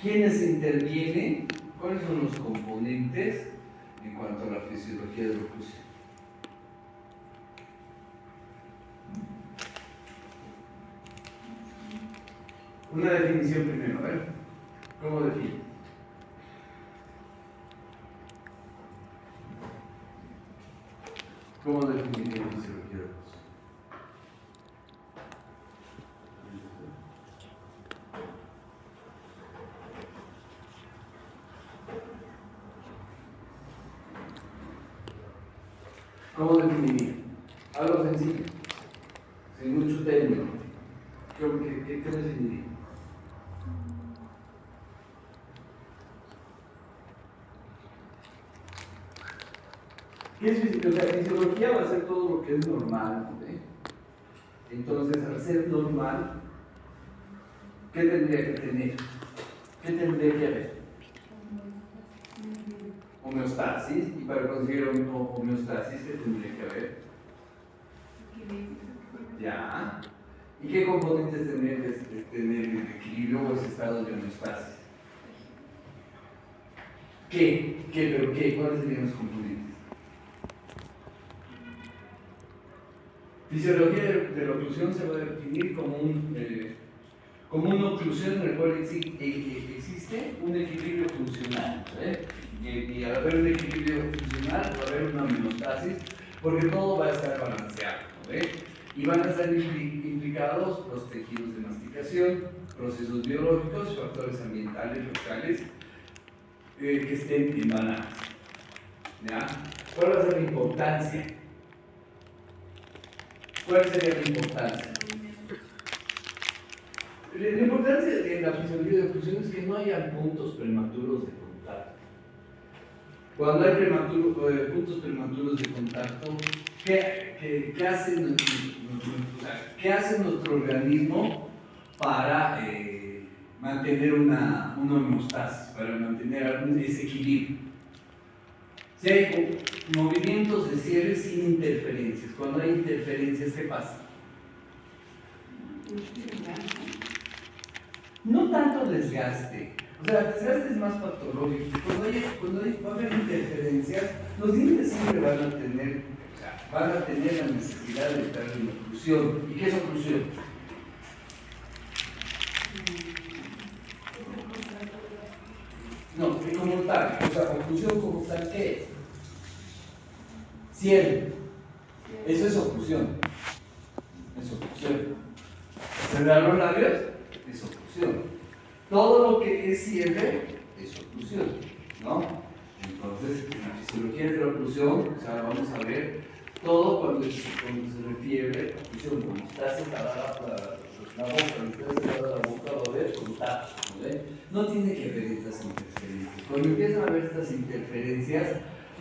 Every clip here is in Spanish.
¿Quiénes intervienen? ¿Cuáles son los componentes en cuanto a la fisiología de la oclusión? Una definición primero, a ver. ¿Cómo define? ¿Cómo definiría la fisiología de la oclusión? ¿Cómo definiría? Algo sencillo, sin mucho término. ¿Qué definiría? ¿Qué es fisiología? O sea, fisiología va a ser todo lo que es normal, ¿eh? Entonces, al ser normal, ¿qué tendría que tener? ¿Qué tendría que haber? Homeostasis, y para conseguir homeostasis, ¿qué tendría que haber? Ya. ¿Y qué componentes tendría que tener el equilibrio o ese estado de homeostasis? ¿Qué? ¿Pero qué? ¿Cuáles serían los componentes? Fisiología de la oclusión se va a definir como una oclusión en la cual existe un equilibrio funcional, ¿eh? Y al haber un equilibrio funcional va a haber una homeostasis porque todo va a estar balanceado, ¿eh? Y van a estar implicados los tejidos de masticación, procesos biológicos, factores ambientales, locales, que estén en balance. ¿Ya? ¿Cuál va a ser la importancia? ¿Cuál sería la importancia? La importancia de la fisiología de oclusión es que no haya puntos prematuros de contacto. Cuando hay puntos prematuros de contacto, ¿qué hace nuestro organismo para mantener una homeostasis, para mantener ese equilibrio? Si hay movimientos de cierre sin interferencias, cuando hay interferencias, ¿qué pasa? No tanto desgaste, o sea, el desgaste es más patológico. Cuando va a haber interferencias, los dientes siempre van a tener la necesidad de estar en oclusión. ¿Y qué es oclusión? No, que como tal, o sea, oclusión como tal, ¿qué es? Cierre. Eso es oclusión. Es oclusión. Cerrar los labios es oclusión. Todo lo que es cierre es oclusión, ¿no? Entonces, en la fisiología de la oclusión, o sea, vamos a ver todo cuando se refiere a oclusión, cuando está cerrada la boca, cuando está cerrada la boca va a haber contacto, ¿no? No tiene que haber estas interferencias. Cuando empiezan a haber estas interferencias,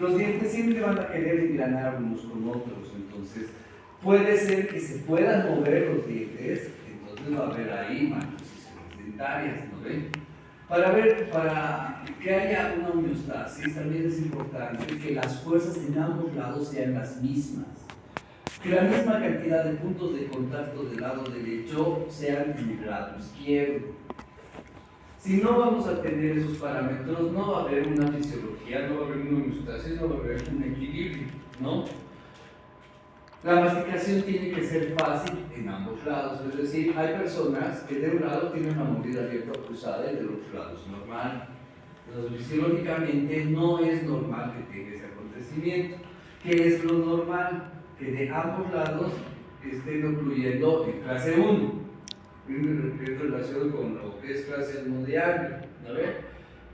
los dientes siempre van a querer engranar unos con otros, entonces puede ser que se puedan mover los dientes, entonces va a haber ahí malposiciones dentarias, ¿no ven? Para que haya una homeostasis también es importante que las fuerzas en ambos lados sean las mismas, que la misma cantidad de puntos de contacto del lado derecho sean en el lado izquierdo. Si no vamos a tener esos parámetros, no va a haber una fisiología, no va a haber una homeostasis, no va a haber un equilibrio, ¿no? La masticación tiene que ser fácil en ambos lados, es decir, hay personas que de un lado tienen una mordida abierta o cruzada y del otro lado es normal. Entonces, fisiológicamente no es normal que tenga ese acontecimiento. ¿Qué es lo normal? Que de ambos lados estén ocluyendo en clase 1. En relación con lo que es clase hemodiaria, ¿no ve?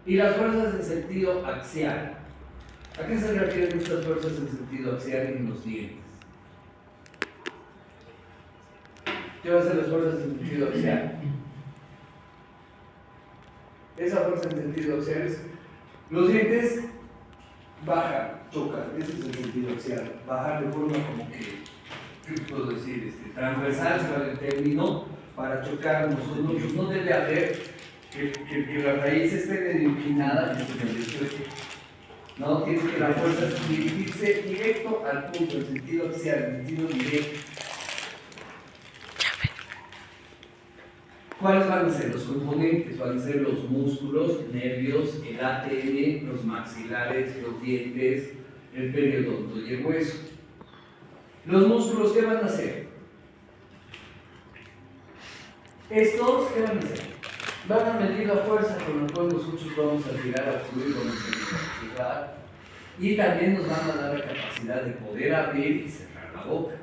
Y las fuerzas en sentido axial. ¿A qué se refieren estas fuerzas en sentido axial en los dientes? ¿Qué va a ser las fuerzas en sentido axial? Esa fuerza en sentido axial es los dientes bajan, chocan, ese es el sentido axial, bajar de forma como que, ¿qué puedo decir? Transversal será el término, para chocar unos con otros. No debe haber que la raíz esté medio inclinada, no, tiene que la fuerza dirigirse directo al punto, en sentido axial, en sentido directo. ¿Cuáles van a ser los componentes? Van a ser los músculos, nervios, el ATN, los maxilares, los dientes, el periodonto y el hueso. Los músculos, ¿qué van a hacer? Estos, ¿qué van a hacer? Van a medir la fuerza con la cual nosotros vamos a tirar a fluir, vamos a tirar, y también nos van a dar la capacidad de poder abrir y cerrar la boca.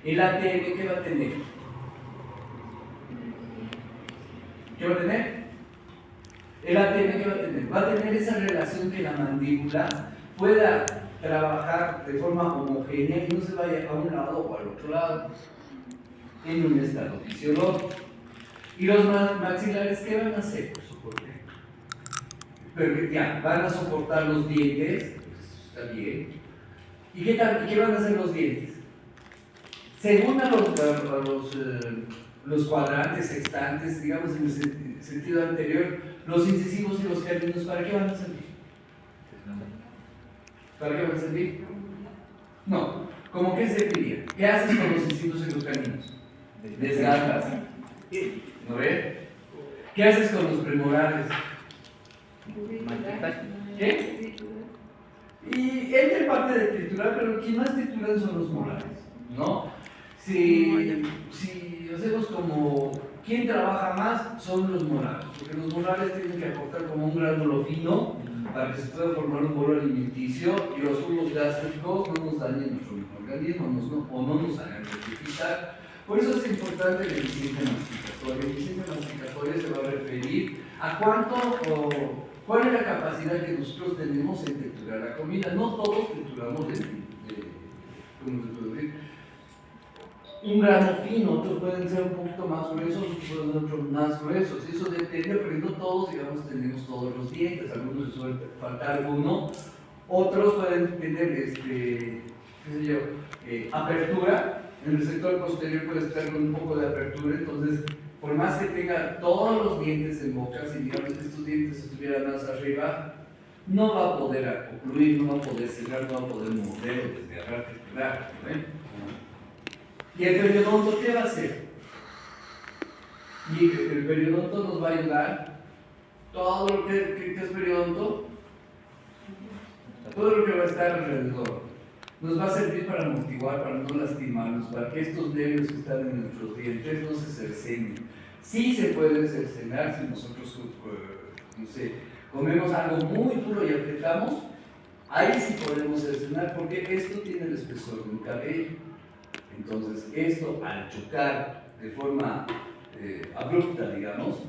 El ATN, ¿qué va a tener? ¿Qué va a tener? El ATN, ¿qué va a tener? Va a tener esa relación que la mandíbula pueda trabajar de forma homogénea y no se vaya a un lado o al otro lado en un estado fisiológico. ¿Y los maxilares qué van a hacer? Pero ya, van a soportar los dientes, está bien. ¿Y qué van a hacer los dientes? Según a los cuadrantes, sextantes, digamos en el sentido anterior, los incisivos y los caninos, ¿para qué van a servir? ¿Para qué van a servir? No, ¿cómo qué serviría? ¿Qué haces con los incisivos y los caninos? Desgastas. ¿No ves? ¿Qué haces con los premolares? ¿Qué? Y entre parte de triturar, pero quien más trituran son los molares, ¿no? Si hacemos como ¿quién trabaja más? Son los molares, porque los molares tienen que aportar como un gránulo fino para que se pueda formar un bolo alimenticio y los jugos gástricos no nos dañen nuestro microorganismo o no nos hagan rectificar. Por eso es importante el eficiente masticatorio. El eficiente masticatorio se va a referir a cuál es la capacidad que nosotros tenemos en triturar la comida. No todos trituramos ¿cómo se puede decir? Un grano fino, otros pueden ser un poquito más gruesos, otros pueden ser otros más gruesos. Eso depende, pero no todos, digamos, tenemos todos los dientes. Algunos les suele faltar uno, otros pueden tener, apertura. En el sector posterior puede estar con un poco de apertura, entonces, por más que tenga todos los dientes en boca, si digamos estos dientes estuvieran más arriba, no va a poder ocluir, no va a poder cerrar, no va a poder morder o desgarrar, triturar, ¿no? ¿Y el periodonto qué va a hacer? Y el periodonto nos va a ayudar, todo lo que es periodonto, todo lo que va a estar alrededor. Nos va a servir para amortiguar, para no lastimarnos, para que estos nervios que están en nuestros dientes no se cercenen. Sí se pueden cercenar si nosotros, no sé, comemos algo muy duro y apretamos, ahí sí podemos cercenar porque esto tiene el espesor de un cabello. Entonces, esto al chocar de forma abrupta, digamos,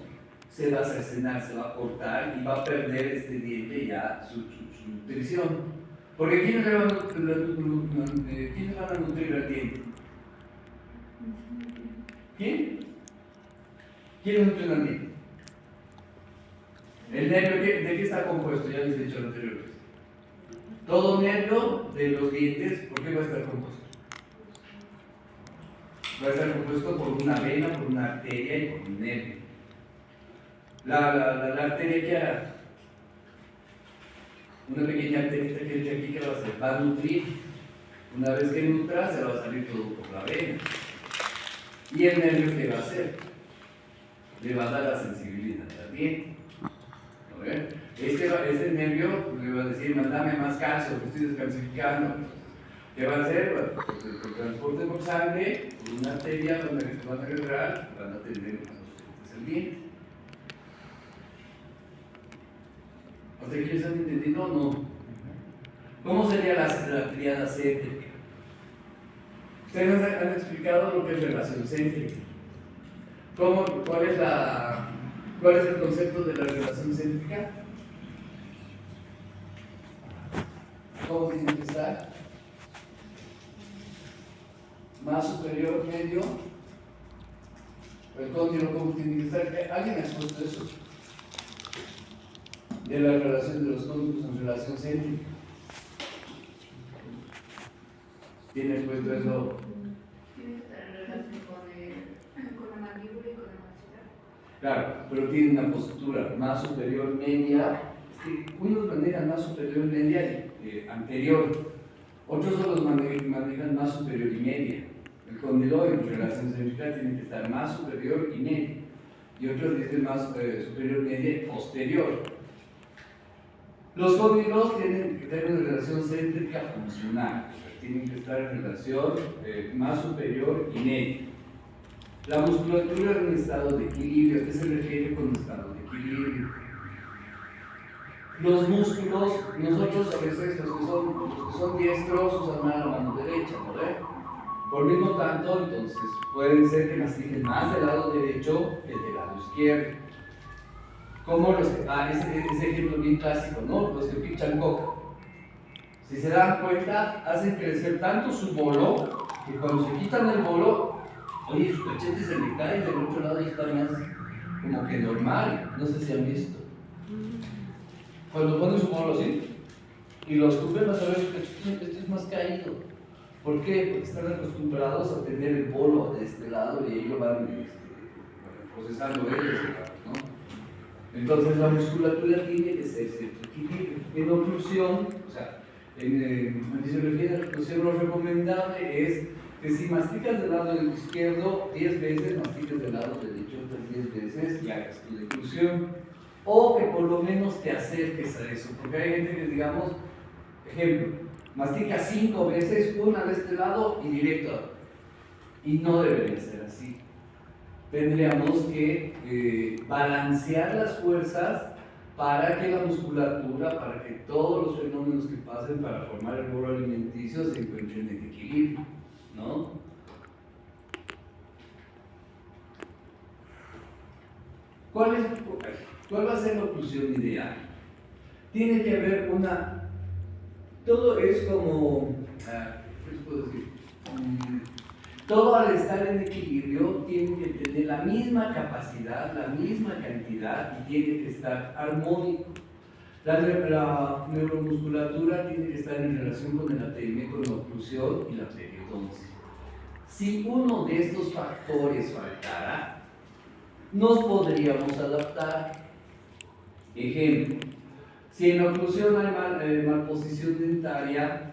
se va a cercenar, se va a cortar y va a perder este diente ya su nutrición. Porque ¿quiénes van a nutrir al diente? ¿Quién? ¿Quién nutre al diente? El nervio, ¿de qué está compuesto? Ya les he dicho anteriormente. Todo nervio de los dientes, ¿por qué va a estar compuesto? Va a estar compuesto por una vena, por una arteria y por un nervio. La arteria, ¿qué hará? Una pequeña arterita que es aquí, ¿qué va a hacer? Va a nutrir. Una vez que nutra, se va a salir todo por la vena. ¿Y el nervio qué va a hacer? Le va a dar la sensibilidad al diente. ¿No ven? Este nervio le va a decir, mandame más calcio, que estoy descalcificando. ¿Qué va a hacer? Pues el transporte por sangre, por una arteria, van a agarrar, van a tener el diente. ¿Hasta aquí les han entendido o no? ¿Cómo sería la tríada céntrica? Ustedes han explicado lo que es relación céntrica. ¿Cuál es el concepto de la relación céntrica? ¿Cómo tiene que estar? Más superior, medio. El cóndilo, ¿cómo tiene que estar? ¿Alguien ha expuesto eso? De la relación de los cóndilos en relación céntrica. ¿Tiene expuesto eso? Tiene que estar en relación con la mandíbula y con el maxilar. Claro, pero tiene una postura más superior, media. Unos manejan más superior, media y anterior. Otros solo manejan más superior y media. El condilo en relación céntrica tiene que estar más superior y media. y otras dicen más superior, media, posterior. Los códigos tienen que tener una relación céntrica funcional, tienen que estar en relación más superior y media. La musculatura en un estado de equilibrio. ¿A qué se refiere con estado de equilibrio? Los músculos, nosotros a veces los que son diestros usan más la mano derecha, ¿no ve? Por mismo tanto, entonces, pueden ser que mastiquen más del lado derecho que del lado izquierdo. Como los que, ese ejemplo bien clásico, ¿no? Los que pichan coca. Si se dan cuenta, hacen crecer tanto su bolo, que cuando se quitan el bolo, oye, su cachete se le cae y del otro lado está más como que normal. No sé si han visto. Cuando ponen su bolo así, y los escupen, vas a ver que este es más caído. ¿Por qué? Porque están acostumbrados a tener el bolo de este lado y ellos van procesando ellos, ¿no? Entonces la musculatura tiene que ser cierto equilibrio. En oclusión, o sea, en que se refiere a la oclusión, lo recomendable es que si masticas del lado izquierdo 10 veces, mastiques del lado derecho otras 10 veces y hagas tu declusión. O que por lo te acerques a eso, porque hay gente que, digamos, ejemplo, mastica 5 veces, una de este lado y directo, y no debería ser así. Tendríamos que balancear las fuerzas para que la musculatura, para que todos los fenómenos que pasen para formar el bolo alimenticio se encuentren en equilibrio, ¿no? ¿Cuál va a ser la oclusión ideal? Tiene que haber todo es como, ¿qué les puedo decir? Todo al estar en equilibrio tiene que tener la misma capacidad, la misma cantidad y tiene que estar armónico. La neuromusculatura tiene que estar en relación con el ATM, con la oclusión y la periodoncia. Si uno de estos factores faltara, nos podríamos adaptar. Ejemplo, si en la oclusión hay malposición dentaria,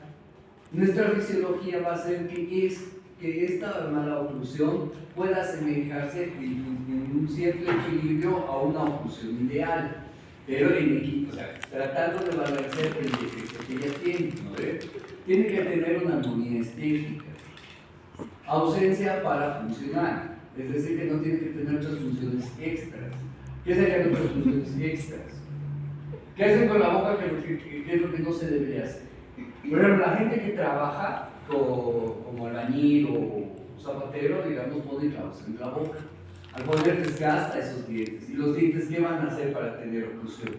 nuestra fisiología va a hacer que esta mala oclusión pueda asemejarse en un cierto equilibrio a una oclusión ideal, pero o sea, tratando de balancear el defecto que ella tiene, ¿no ve? Tiene que tener una armonía estética, ausencia para funcionar, es decir, que no tiene que tener otras funciones extras. ¿Qué serían otras funciones extras? ¿Qué hacen con la boca que es lo que no se debería hacer? Por ejemplo, la gente que trabaja como albañil o zapatero, digamos, pone clavos en la boca. Al poner desgasta esos dientes. ¿Y los dientes qué van a hacer para tener oclusión?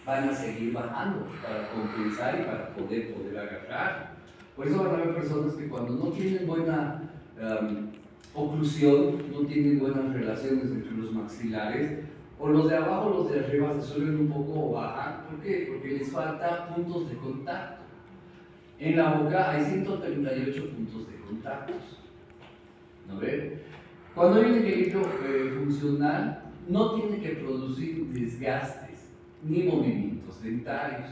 Van a seguir bajando para compensar y para poder agarrar. Por eso van a haber personas que cuando no tienen buena oclusión, no tienen buenas relaciones entre los maxilares, o los de abajo o los de arriba se suelen un poco bajar. ¿Por qué? Porque les falta puntos de contacto. En la boca hay 138 puntos de contactos. ¿No ve? Cuando hay un equilibrio funcional, no tiene que producir desgastes ni movimientos dentarios.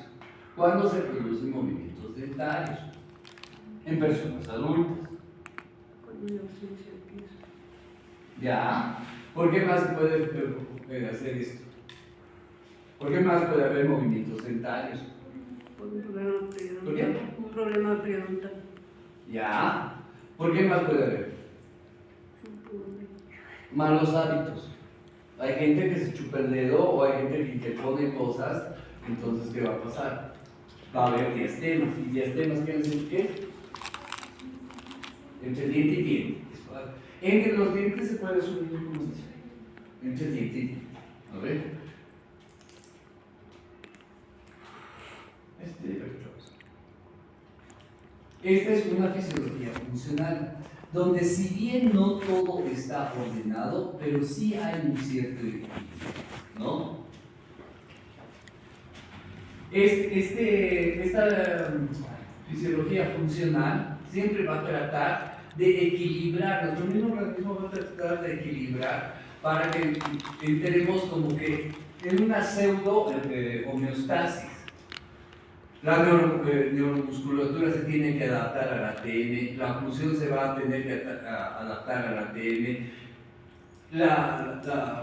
¿Cuándo se producen movimientos dentarios? En personas adultas. ¿Ya? ¿Por qué más se puede hacer esto? ¿Por qué más puede haber movimientos dentarios? Por un problema periodontal. ¿Por qué? Un problema periodontal. ¿Ya? ¿Por qué más puede haber? Malos hábitos. Hay gente que se chupa el dedo o hay gente que interpone cosas, entonces ¿qué va a pasar? Va a haber diastemas. ¿Y diastemas quiere decir qué? Entre diente y diente. Entre los dientes se puede subir como entre diente y diente. ¿No ve? Esta es una fisiología funcional, donde si bien no todo está ordenado, pero sí hay un cierto equilibrio, ¿no? Esta fisiología funcional siempre va a tratar de equilibrar, nuestro mismo organismo va a tratar de equilibrar para que entremos como que en una pseudo homeostasis. La neuromusculatura se tiene que adaptar al ATM, la oclusión se va a tener que adaptar al ATM, la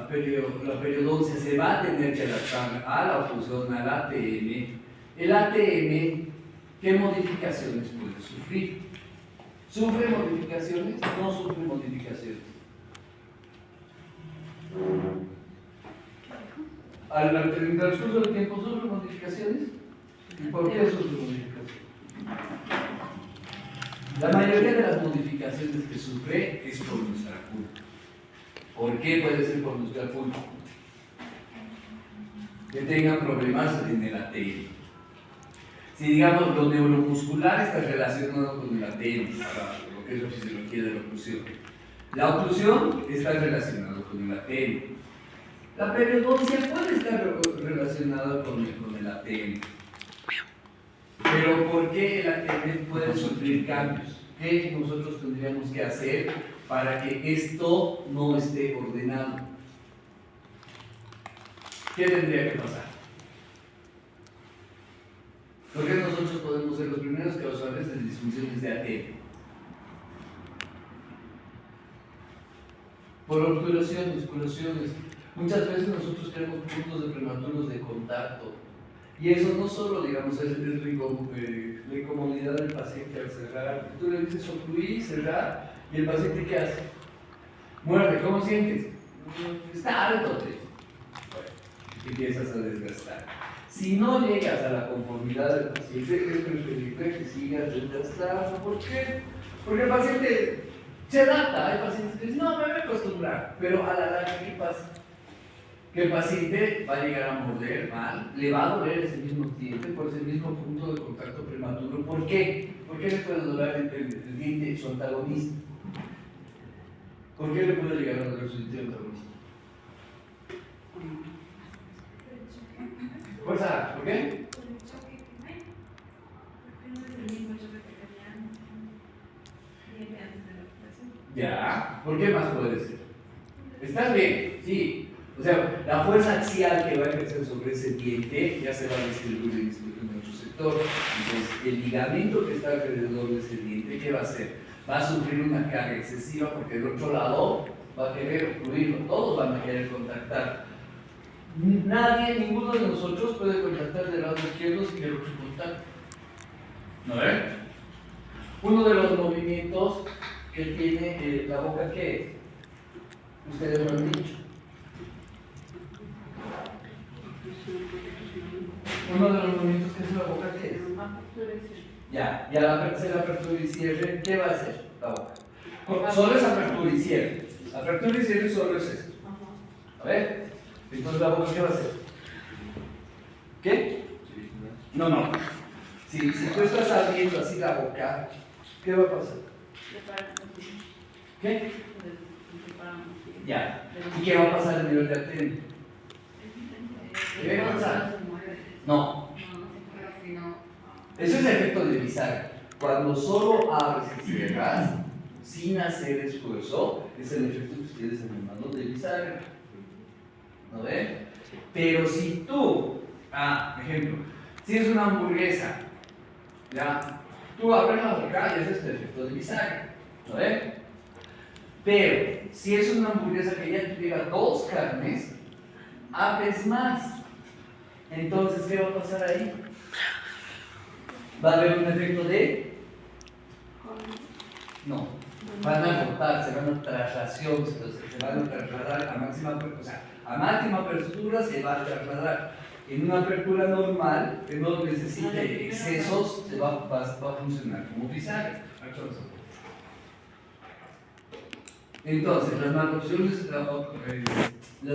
periodoncia se va a tener que adaptar a la oclusión, al ATM. El ATM, ¿qué modificaciones puede sufrir? ¿Sufre modificaciones? No sufre modificaciones. ¿En el transcurso del tiempo sufre modificaciones? ¿Y por qué sufre modificaciones? La mayoría de las modificaciones que sufre es por nuestra culpa. ¿Por qué puede ser por nuestra culpa? Que tengan problemas en el ATM. Si digamos lo neuromuscular está relacionado con el ATM, lo que es la fisiología de la oclusión. La oclusión está relacionada con el ATM. La periodoncia puede estar relacionada con el ATM. Pero ¿por qué el ATM puede sufrir cambios? ¿Qué nosotros tendríamos que hacer para que esto no esté ordenado? ¿Qué tendría que pasar? ¿Por qué nosotros podemos ser los primeros causales de disfunciones de ATM? Por obturaciones, curaciones. Muchas veces nosotros tenemos puntos de prematuros de contacto. Y eso no solo, digamos, es la incomodidad del paciente al cerrar. Tú le dices ocluir, cerrar, y el paciente ¿qué hace? Muerde, ¿cómo sientes? Está alto, empiezas a desgastar. Si no llegas a la conformidad del paciente, es preferible que sigas desgastando. ¿Por qué? Porque el paciente se adapta. Hay pacientes que dicen, no, me voy a acostumbrar. Pero a la larga, ¿qué pasa? Que el paciente va a llegar a morder mal, le va a doler ese mismo diente por ese mismo punto de contacto prematuro. ¿Por qué? ¿Por qué le puede doler el diente su antagonista? ¿Por qué le puede llegar a doler su diente antagonista? Fuerza, ¿por qué? Por el choque que hay. Porque no es el mismo choque que tenían diente antes de la operación. Ya, ¿por qué más puede ser? ¿Estás bien? Sí. O sea, la fuerza axial que va a ejercer sobre ese diente ya se va a distribuir en nuestro sector. Entonces, el ligamento que está alrededor de ese diente, ¿qué va a hacer? Va a sufrir una carga excesiva porque el otro lado va a querer ocluirlo. Todos van a querer contactar. Nadie, ninguno de nosotros puede contactar del lado izquierdo sin que el otro contacte. ¿No ven? Uno de los movimientos que tiene la boca, ¿qué es? Ustedes lo han dicho. Uno de los movimientos que hace la boca, ¿qué es? Apertura y cierre. Ya, y al hacer la apertura y cierre, ¿qué va a hacer la boca? Solo es apertura y cierre. Apertura y cierre solo es esto. A ver, entonces la boca, ¿qué va a hacer? ¿Qué? No. Si tú estás abriendo así la boca, ¿qué va a pasar? ¿Qué? Ya. ¿Y qué va a pasar a nivel de ATM? ¿Qué va a pasar? No. Eso es el efecto de bisagra. Cuando solo abres y cierras, sin hacer esfuerzo, es el efecto que ustedes han llamado de bisagra. ¿No ven? Pero si tú, ejemplo, si es una hamburguesa, ya, tú abres la boca y haces el efecto de bisagra. ¿No ven? Pero si es una hamburguesa que ya tuviera dos carnes, abres más. Entonces, ¿qué va a pasar ahí? ¿Va a haber un efecto de? No. Van a rotar, se van a traslación, se van a trasladar a máxima apertura. O sea, a máxima apertura se va a trasladar. En una apertura normal, que no necesite excesos, se va a funcionar como bisagra. Entonces, las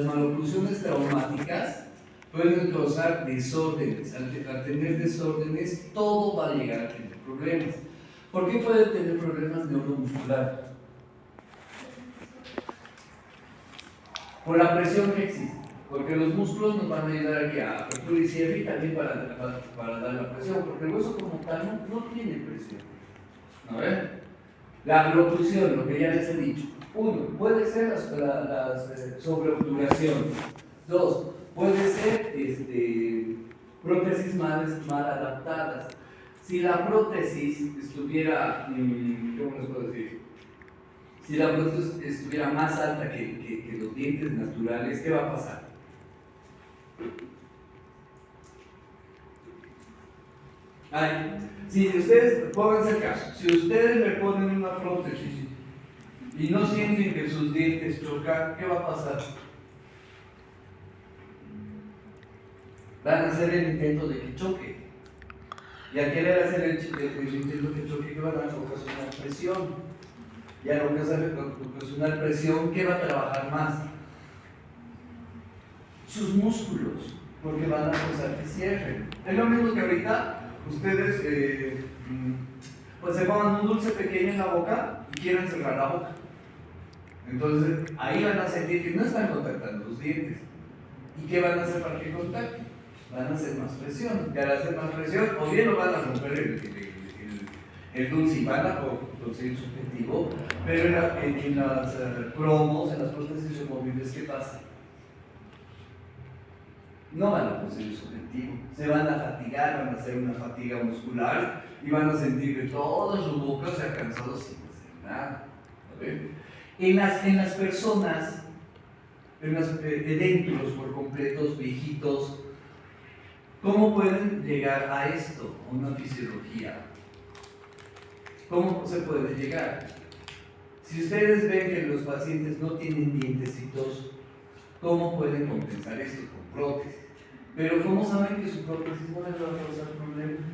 maloclusiones traumáticas pueden causar desórdenes. Al tener desórdenes, todo va a llegar a tener problemas. ¿Por qué puede tener problemas neuromusculares? Por la presión que existe. Porque los músculos nos van a ayudar aquí a apertura y cierre y también para dar la presión. Porque el hueso como tal no tiene presión. ¿No ven? La oclusión, lo que ya les he dicho. 1. Puede ser la sobreobturación. 2. Puede ser prótesis mal adaptadas. Si la prótesis estuviera, ¿cómo les puedo decir? Si la prótesis estuviera más alta que los dientes naturales, ¿qué va a pasar? Ay, si ustedes, pónganse el caso, si ustedes le ponen una prótesis y no sienten que sus dientes chocan, ¿qué va a pasar? Van a hacer el intento de que choque. Y al querer hacer el intento de que choque, ¿qué van a ocasionar? Presión. Y al ocasionar presión, ¿qué va a trabajar más? Sus músculos, porque van a forzar que cierren. Es lo mismo que ahorita ustedes pues se pongan un dulce pequeño en la boca y quieren cerrar la boca. Entonces ahí van a sentir que no están contactando los dientes. ¿Y qué van a hacer para que contacten? Van a hacer más presión. Y al hacer más presión, o bien lo van a romper el dulce y van a conseguir su objetivo, pero en las cromos, en las prótesis removibles, ¿qué pasa? No van a conseguir su objetivo, se van a fatigar, van a hacer una fatiga muscular y van a sentir que toda su boca se ha cansado sin hacer nada. En las personas, en los edéntulos por completos, viejitos, ¿cómo pueden llegar a esto, a una fisiología? ¿Cómo se puede llegar? Si ustedes ven que los pacientes no tienen dientecitos, ¿cómo pueden compensar esto? Con prótesis. Pero ¿cómo saben que su prótesis no les va a causar problemas?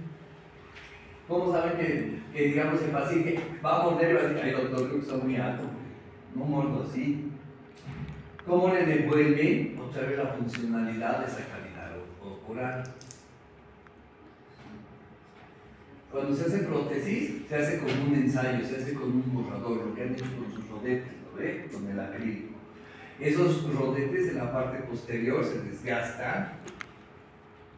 ¿Cómo saben que digamos, el paciente va a morder y va a decir, ay doctor, creo que está muy alto, no muerdo así? ¿Cómo le devuelven otra vez la funcionalidad de esa cavidad oral? Cuando se hace prótesis, se hace con un ensayo, se hace con un borrador, lo que han hecho con sus rodetes, ¿lo ve? Con el acrílico. Esos rodetes en la parte posterior se desgastan,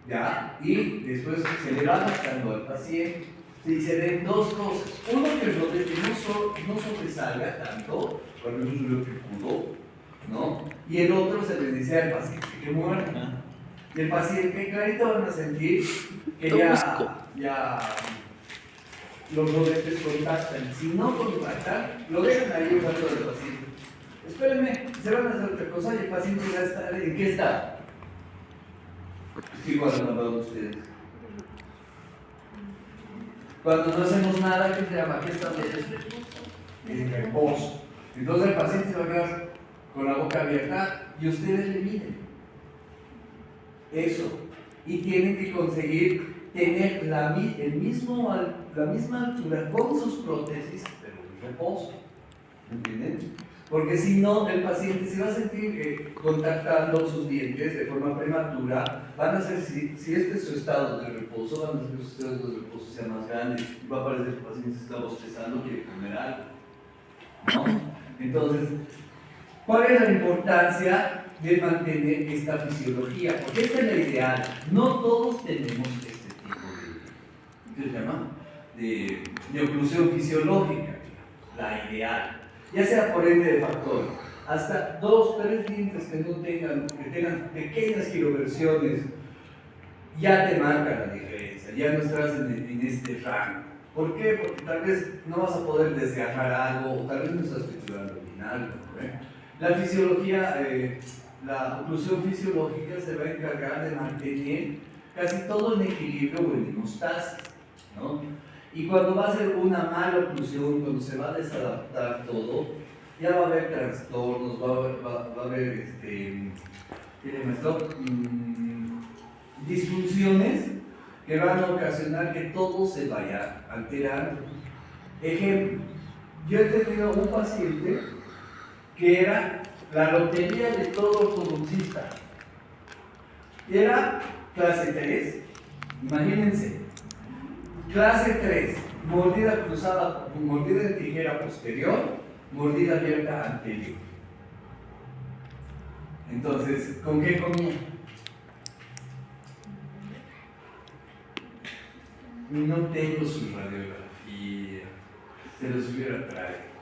¿ya? Y después se le va adaptando al paciente. Y se ven dos cosas. Uno, que el rodete no sobresalga tanto, por ejemplo, yo lo picudo, ¿no? Y el otro se le dice al paciente que muerda. Y el paciente, clarito, van a sentir que ya los rodetes contactan. Si no contactan, lo dejan ahí un rato del paciente. Espérenme, se van a hacer otra cosa y el paciente ya está. ¿En qué está? Igual lo han dado ustedes. Cuando no hacemos nada, ¿qué se llama? ¿Qué estamos haciendo? En reposo. Entonces el paciente se va a quedar con la boca abierta y ustedes le miden. Eso. Y tienen que conseguir tener la misma altura con sus prótesis, pero en reposo. ¿Entienden? Porque si no, el paciente se va a sentir contactando sus dientes de forma prematura. Van a ser, si este es su estado de reposo, van a hacer que su estado de reposo sea más grande. Va a parecer que el paciente se está bostezando, quiere comer algo, ¿no? Entonces, ¿cuál es la importancia de mantener esta fisiología? Porque esta es la ideal. No todos tenemos este tipo de, ¿qué se llama? De oclusión fisiológica, la ideal. Ya sea por ende de factor, hasta 2 o 3 dientes que tengan pequeñas quiroversiones, ya te marca la diferencia, ya no estás en este rango. ¿Por qué? Porque tal vez no vas a poder desgarrar algo, o tal vez no estás fracturando bien algo, ¿no? La fisiología, la oclusión fisiológica se va a encargar de mantener casi todo en equilibrio o en hemostasis, ¿no? Y cuando va a ser una mala oclusión, cuando se va a desadaptar todo, ya va a haber trastornos, va a haber disfunciones que van a ocasionar que todo se vaya alterando. Ejemplo, yo he tenido un paciente que era la lotería de todo ortodoncista. Era clase 3, imagínense. Clase 3, mordida cruzada, mordida de tijera posterior, mordida abierta anterior. Entonces, ¿con qué comía? No tengo su radiografía, se los hubiera traído.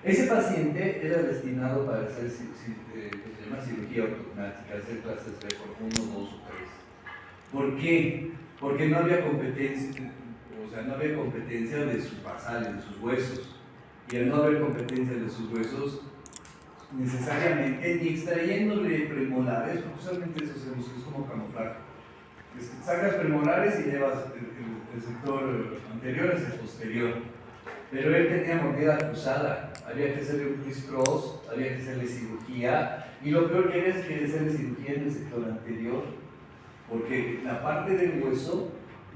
Ese paciente era destinado para hacer se llama cirugía ortognática, hacer clases de por 1, 2 o 3. ¿Por qué? Porque no había competencia, o sea, no había competencia de sus basales, de sus huesos. y al no haber competencia de sus huesos, necesariamente, ni extrayéndole premolares, porque usualmente eso se usa, es como camuflaje. Sacas premolares y llevas el sector anterior hacia el posterior. Pero él tenía mordida cruzada, había que hacerle un criss-cross, había que hacerle cirugía, y lo peor que es que hacerle cirugía en el sector anterior, porque la parte del hueso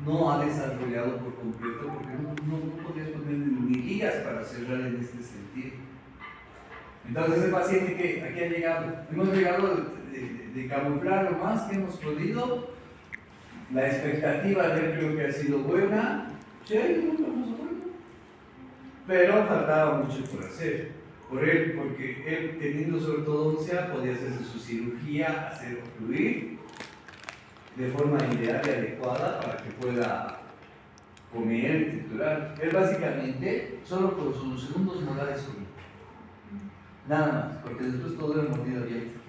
no ha desarrollado por completo, porque no podías poner ni ligas para cerrar en este sentido. Entonces el paciente que aquí ha llegado, hemos llegado de camuflar lo más que hemos podido, la expectativa de él creo que ha sido buena, sí, pero faltaba mucho por hacer, porque él teniendo sobre todo ósea podía hacerse su cirugía, hacer ocluir de forma ideal y adecuada para que pueda comer y triturar. Él básicamente solo por sus segundos molares comió. Nada más, porque después todo era mordida abierta.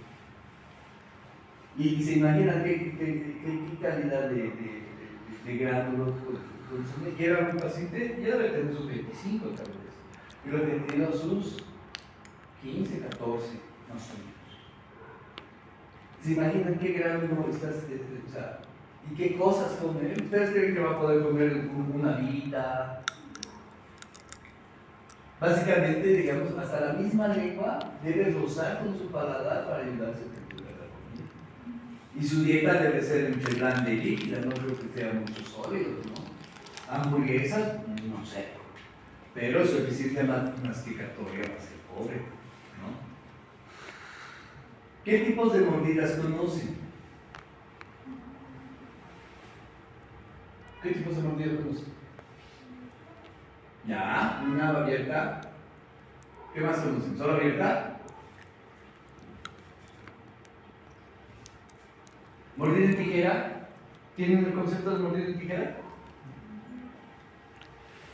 Y se imaginan qué calidad de gránulos consumía. Y era un paciente, ya debe tener sus 25 tal vez. Yo lo he tenido sus 15, 14, más o menos. ¿Se imaginan qué gránulo estás, o sea, y qué cosas comer? ¿Ustedes creen que va a poder comer una vida? Básicamente, digamos, hasta la misma lengua debe rozar con su paladar para ayudarse a triturar la comida. Y su dieta debe ser entre blanda y líquida, no creo que sea mucho sólido, ¿no? Hamburguesas, no sé. Pero su eficiencia masticatoria va a ser pobre, ¿no? ¿Qué tipos de mordidas conocen? ¿Qué tipos de mordidas conocen? Ya, una abierta. ¿Qué más conocen? ¿Solo abierta? ¿Mordida en tijera? ¿Tienen el concepto de mordida en tijera?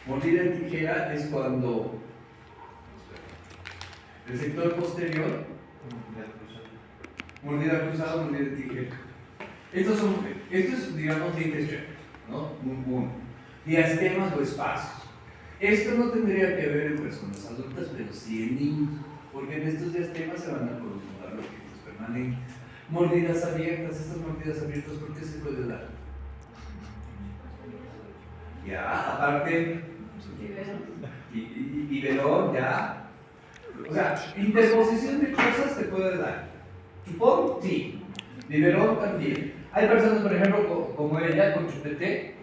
Mordida en tijera es cuando el sector posterior, mordida cruzada, mordida en tijera. Estos es, digamos, dientes chuecos, ¿no? Diastemas o espacios. Esto no tendría que ver en personas adultas, pero sí en niños, porque en estos diastemas se van a prolongar los dientes permanentes. Mordidas abiertas, estas mordidas abiertas, ¿por qué se puede dar? Ya, aparte, biberón, ya. O sea, interposición de cosas se puede dar. Chupón, sí. Biberón también. Hay personas, por ejemplo, como ella, con chupete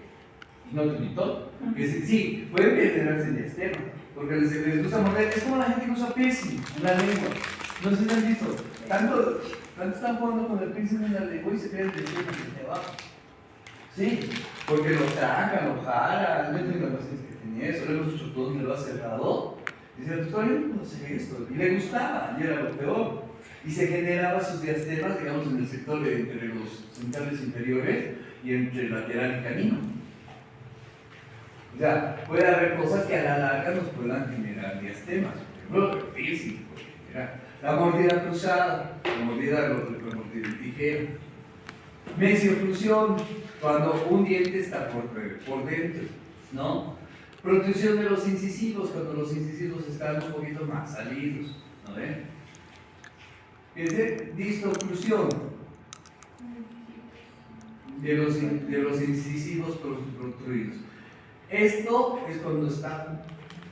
y no tubito, que sí, pueden generarse diastema, porque les gusta morder. Es como la gente que usa piercing en la lengua. No sé si han visto. Tanto están jugando con el piercing en la lengua y se quedan de abajo. Sí, porque lo sacan, lo jalan. Yo tengo pacientes que tenía eso, luego su chupón me lo ha cerrado. Y decía, todavía no conoce esto. Y le gustaba, y era lo peor. Y se generaba sus diastemas, digamos, en el sector entre los centrales inferiores y entre el lateral y canino. O sea, puede haber cosas que a la larga nos puedan generar diastemas. Por ejemplo, el piercing puede generar. La mordida cruzada, la mordida en tijera. Mesioclusión, cuando un diente está por dentro, ¿no? Protrusión de los incisivos, cuando los incisivos están un poquito más salidos, ¿no ven? Distoclusión de los incisivos protruidos. Esto es cuando está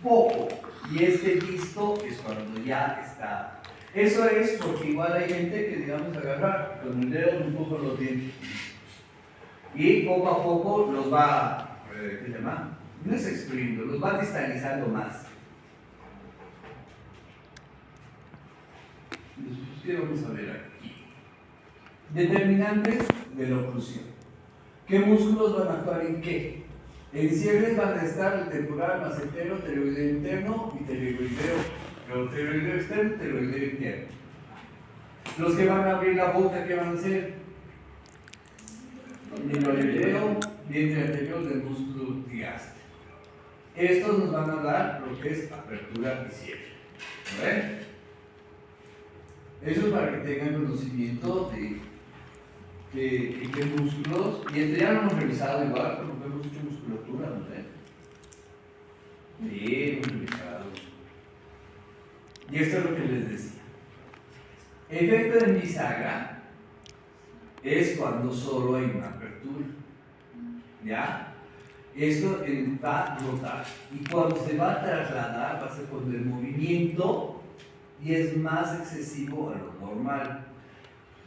poco, y este disto es cuando ya está. Eso es porque igual hay gente que, digamos, agarra con el dedo un poco los dientes y poco a poco los va, ¿qué se llama? No es exprimiendo, los va distalizando más. ¿Qué vamos a ver aquí? Determinantes de la oclusión. ¿Qué músculos van a actuar en qué? En cierres van a estar el temporal, macetero, pteroideo interno y pteroideo externo y pteroideo interno. Los que van a abrir la boca, ¿qué van a hacer? Minoideo, vientre anterior del músculo digástrico. Estos nos van a dar lo que es apertura y cierre. ¿No ven? Eso es para que tengan conocimiento de qué músculos, y entre ya lo hemos revisado igual, porque hemos hecho musculatura, ¿no ven? Sí, hemos revisado. Y esto es lo que les decía. Efecto en bisagra es cuando solo hay una apertura. ¿Ya? Esto va a rotar. Y cuando se va a trasladar, va a ser cuando el movimiento y es más excesivo a lo normal.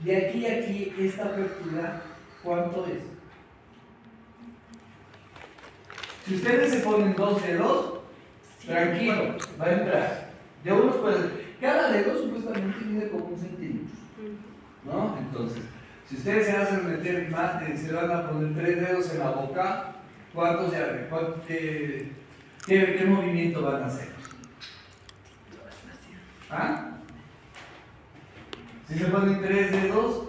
De aquí a aquí, esta apertura, ¿cuánto es? Si ustedes se ponen 2 dedos, tranquilo, va a entrar. De unos pueden. Cada dedo supuestamente mide como 1 centímetro, ¿no? Entonces, si ustedes se hacen meter más, se van a poner 3 dedos en la boca, ¿cuántos se abren? ¿Qué movimiento van a hacer? ¿Ah? Si se ponen 3 dedos,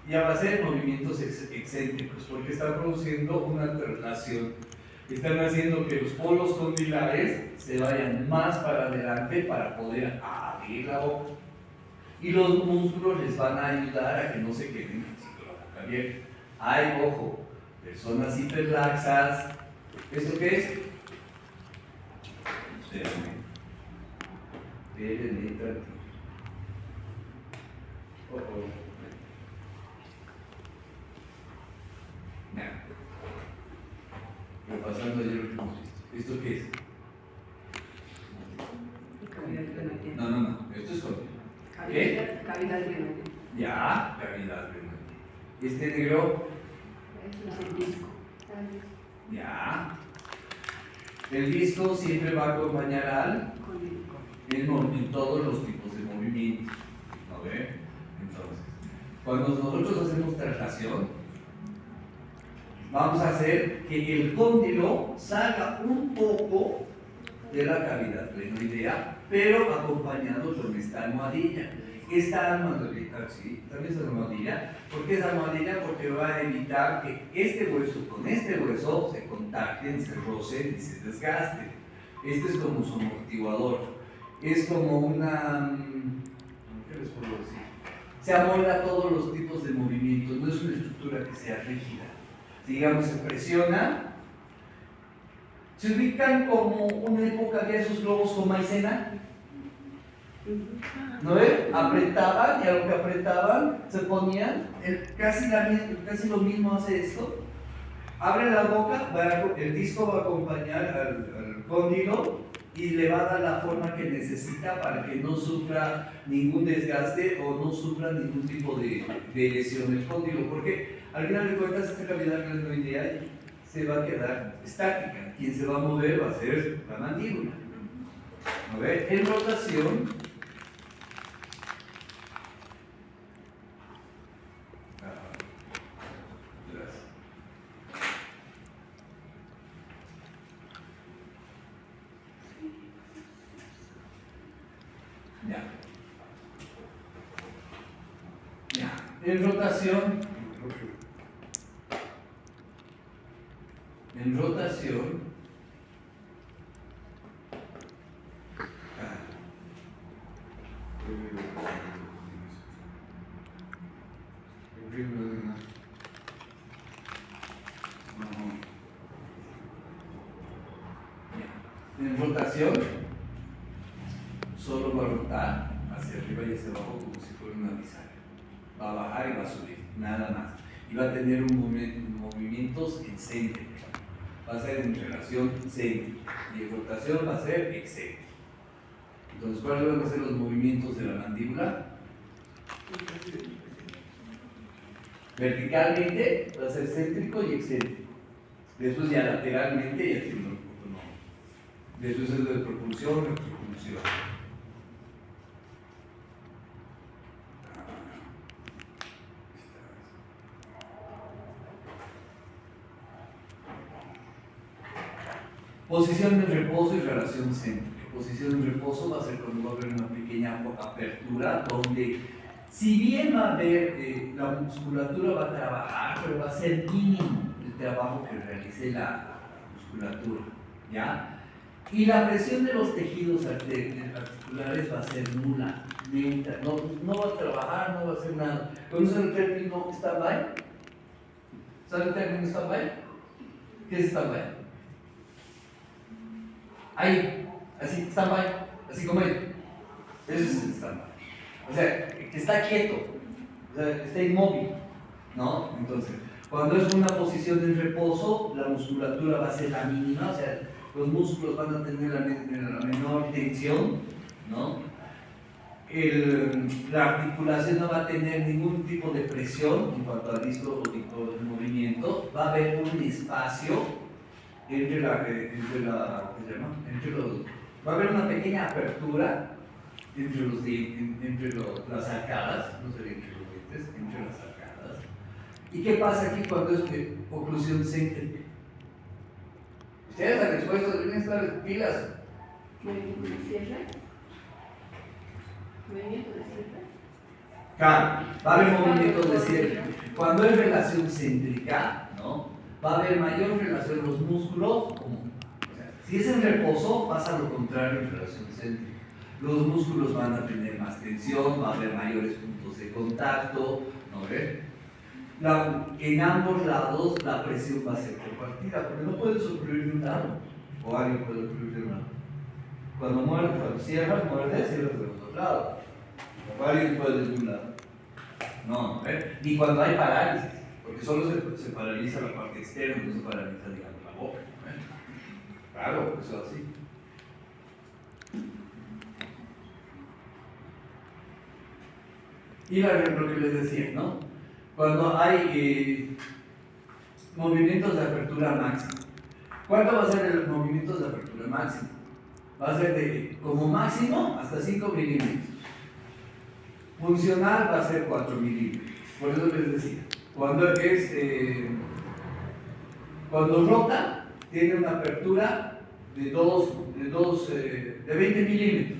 ya va a ser movimientos excéntricos, porque están produciendo una traslación. Están haciendo que los polos condilares se vayan más para adelante para poder abrir la boca. Y los músculos les van a ayudar a que no se queden así con la boca abierta. Ay, ojo, personas hiperlaxas. ¿Esto qué es? Espérenme. Espérenme tantito. Ya. Repasando ayer lo que hemos visto. ¿Esto qué es? Cavidad renal. No. Esto es con. ¿Qué? Cavidad renal. Ya, cavidad renal. Este negro. Es el disco. Ya. El disco siempre va a acompañar al. En todos los tipos de movimientos. ¿No ve? Entonces, cuando nosotros hacemos traslación, vamos a hacer que el cóndilo salga un poco de la cavidad glenoidea, pero acompañado con esta almohadilla. Esta almohadilla, sí, también es almohadilla. ¿Por qué es almohadilla? Porque va a evitar que este hueso con este hueso se contacten, se rocen y se desgasten. Este es como su amortiguador. Es como una. ¿Qué les puedo decir? Se amolda todos los tipos de movimientos, no es una estructura que sea rígida. Digamos, se presiona. ¿Se ubican como una época había esos globos con maicena? ¿No ven? Apretaban y a lo que apretaban se ponían, casi lo mismo hace esto. Abre la boca, el disco va a acompañar al cóndilo y le va a dar la forma que necesita para que no sufra ningún desgaste o no sufra ningún tipo de lesión el cóndilo, porque al final de cuentas esta cavidad glenoidea se va a quedar estática. Quien se va a mover va a ser la mandíbula. ¿No ve? En rotación, en rotación, solo va a rotar hacia arriba y hacia abajo como si fuera una bisagra. Va a bajar y va a subir, nada más. Y va a tener movimientos excéntricos. Va a ser en relación céntrica. Y en rotación va a ser excéntrica. Entonces, ¿cuáles van a ser los movimientos de la mandíbula? Verticalmente va a ser céntrico y excéntrico. Después ya lateralmente y haciendo un poco no. Después es de propulsión, retropulsión. Posición de reposo y relación céntrica. Posición de reposo va a ser cuando va a haber una pequeña apertura donde, si bien va a haber, la musculatura va a trabajar, pero va a ser mínimo el trabajo que realice la musculatura, ¿ya? Y la presión de los tejidos articulares va a ser nula, neutra, no va a trabajar, no va a hacer nada. ¿Conocen el término stand-by? ¿Saben el término stand-by? ¿Qué es stand-by? Ahí, así, stand-by, así como ahí. Ese es el stand-by. O sea, que está quieto, o sea, está inmóvil, ¿no? Entonces, cuando es una posición en reposo, la musculatura va a ser la mínima, o sea, los músculos van a tener la menor tensión, ¿no? La articulación no va a tener ningún tipo de presión en cuanto al disco o tipo de movimiento, va a haber un espacio entre va a haber una pequeña apertura entre las arcadas, no sería entre los dientes, entre las arcadas. ¿Y qué pasa aquí cuando es oclusión céntrica? Ustedes han expuesto, deben estar pilas. Movimiento de cierre. Movimiento de cierre. Claro, va a haber movimientos de cierre. Cuando es relación céntrica, ¿no? Va a haber mayor relación los músculos. O sea, si es en reposo, pasa lo contrario en relación céntrica. Los músculos van a tener más tensión, va a haber mayores puntos de contacto, ¿no ves? En ambos lados la presión va a ser compartida, porque no puedes ocluir de un lado, o alguien puede ocluir de un lado. Cuando cierras, muerdes, cierras de los dos lados. O alguien puede de un lado. No, ni cuando hay parálisis, porque solo se paraliza la parte externa, no se paraliza, digamos, la boca. Claro, eso es así. Y lo que les decía, ¿no? Cuando hay movimientos de apertura máxima. ¿Cuánto va a ser los movimientos de apertura máxima? Va a ser de, como máximo, hasta 5 milímetros. Funcional va a ser 4 milímetros. Por eso les decía, cuando rota, tiene una apertura de 20 milímetros.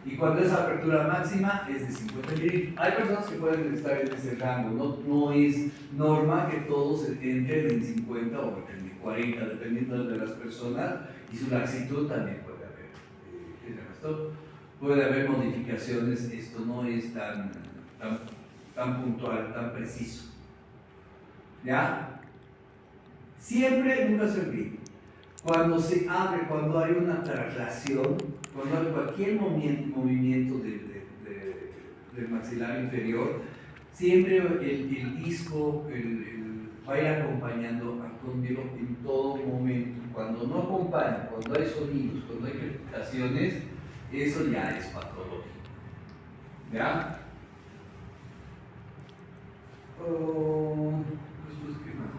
Y cuando es apertura máxima es de 50 milímetros. Hay personas que pueden estar en ese rango, no es norma que todos entren en 50 o en 40, dependiendo de las personas y su laxitud también puede haber. Puede haber modificaciones, esto no es tan puntual, tan preciso. ¿Ya? Siempre, nunca se olvide. Cuando se abre, cuando hay una traslación, cuando hay cualquier movimiento del maxilar inferior, siempre el disco va a ir acompañando al cóndilo en todo momento. Cuando no acompaña, cuando hay sonidos, cuando hay crepitaciones, eso ya es patológico. ¿Ya? Después, ¿qué más?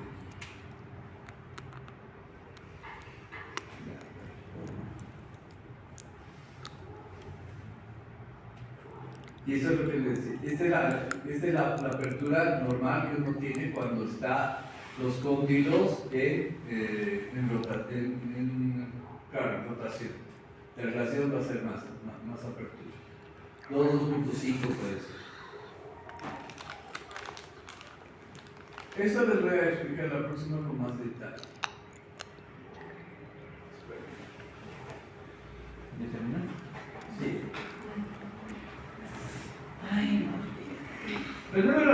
Y eso es lo que les decía. Esta es la apertura normal que uno tiene cuando está los cóndilos en rotación. La relación va a ser más apertura. 2.5 puede ser. Eso les voy a explicar la próxima con más detalle. ¿Ya terminó? Sí. Ay, no. Primero